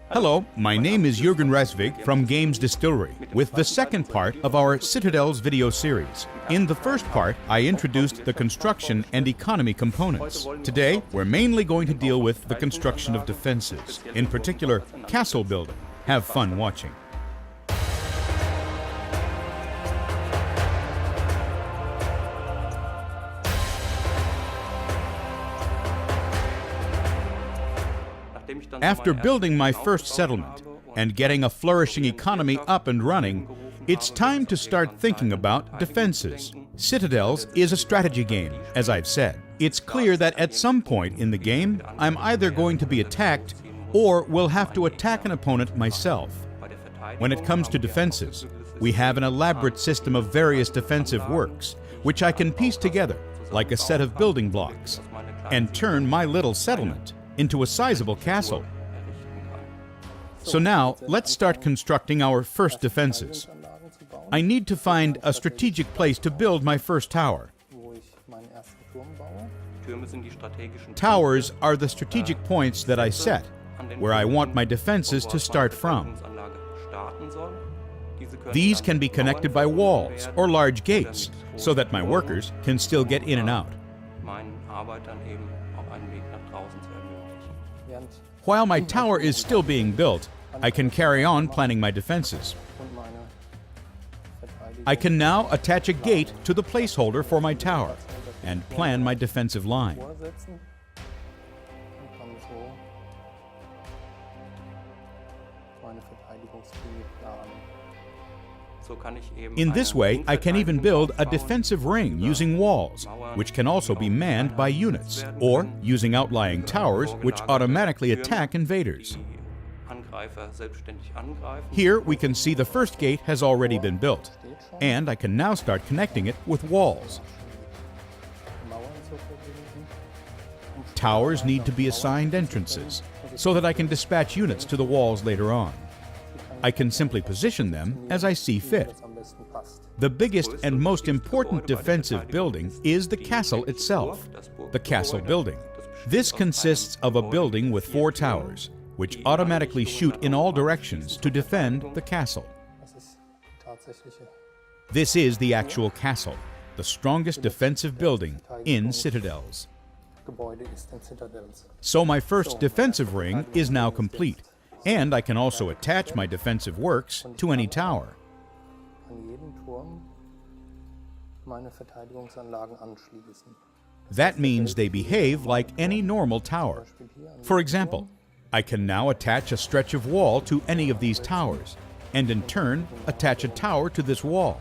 Hello, my name is Jürgen Resvig from Games Distillery with the second part of our Citadels video series. In the first part, I introduced the construction and economy components. Today, we're mainly going to deal with the construction of defenses, in particular, castle building. Have fun watching. After building my first settlement and getting a flourishing economy up and running, it's time to start thinking about defenses. Citadels is a strategy game, as I've said. It's clear that at some point in the game, I'm either going to be attacked or will have to attack an opponent myself. When it comes to defenses, we have an elaborate system of various defensive works, which I can piece together like a set of building blocks and turn my little settlement into a sizable castle. So now, let's start constructing our first defenses. I need to find a strategic place to build my first tower. Towers are the strategic points that I set, where I want my defenses to start from. These can be connected by walls or large gates, so that my workers can still get in and out. While my tower is still being built, I can carry on planning my defenses. I can now attach a gate to the placeholder for my tower and plan my defensive line. In this way, I can even build a defensive ring using walls, which can also be manned by units, or using outlying towers which automatically attack invaders. Here we can see the first gate has already been built, and I can now start connecting it with walls. Towers need to be assigned entrances, so that I can dispatch units to the walls later on. I can simply position them as I see fit. The biggest and most important defensive building is the castle itself, the castle building. This consists of a building with 4 towers, which automatically shoot in all directions to defend the castle. This is the actual castle, the strongest defensive building in Citadels. So my first defensive ring is now complete, and I can also attach my defensive works to any tower. That means they behave like any normal tower. For example, I can now attach a stretch of wall to any of these towers, and in turn, attach a tower to this wall.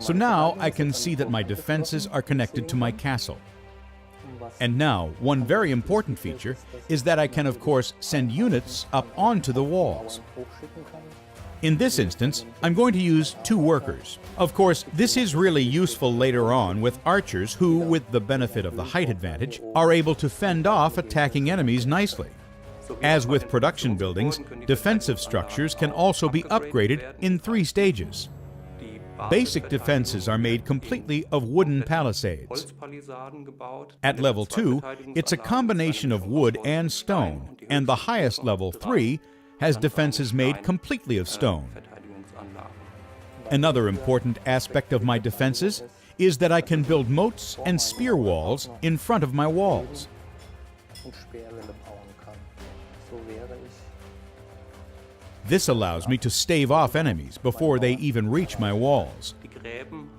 So now I can see that my defenses are connected to my castle. And now, one very important feature is that I can, of course, send units up onto the walls. In this instance, I'm going to use 2 workers. Of course, this is really useful later on with archers who, with the benefit of the height advantage, are able to fend off attacking enemies nicely. As with production buildings, defensive structures can also be upgraded in 3 stages. Basic defenses are made completely of wooden palisades. At level 2, it's a combination of wood and stone, and the highest level 3 has defenses made completely of stone. Another important aspect of my defenses is that I can build moats and spear walls in front of my walls. This allows me to stave off enemies before they even reach my walls.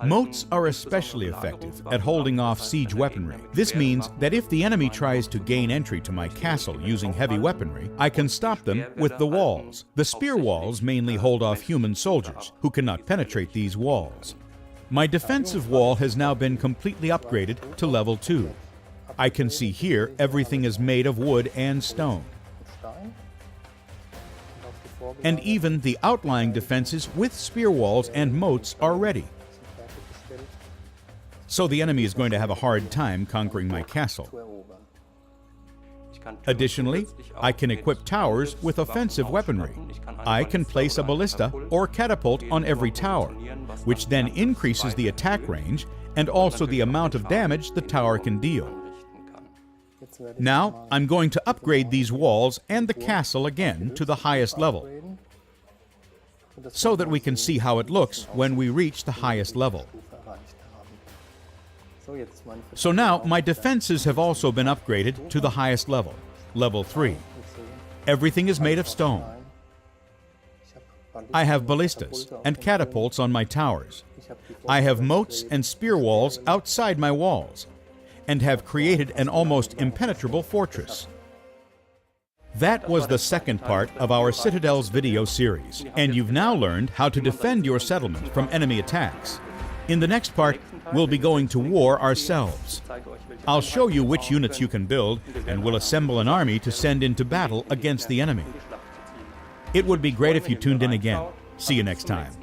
Moats are especially effective at holding off siege weaponry. This means that if the enemy tries to gain entry to my castle using heavy weaponry, I can stop them with the walls. The spear walls mainly hold off human soldiers, who cannot penetrate these walls. My defensive wall has now been completely upgraded to level 2. I can see here everything is made of wood and stone. And even the outlying defenses with spear walls and moats are ready. So the enemy is going to have a hard time conquering my castle. Additionally, I can equip towers with offensive weaponry. I can place a ballista or catapult on every tower, which then increases the attack range and also the amount of damage the tower can deal. Now, I'm going to upgrade these walls and the castle again to the highest level, so that we can see how it looks when we reach the highest level. So now, my defenses have also been upgraded to the highest level, level 3. Everything is made of stone. I have ballistas and catapults on my towers. I have moats and spear walls outside my walls, and have created an almost impenetrable fortress. That was the second part of our Citadels video series, and you've now learned how to defend your settlement from enemy attacks. In the next part, we'll be going to war ourselves. I'll show you which units you can build, and we'll assemble an army to send into battle against the enemy. It would be great if you tuned in again. See you next time.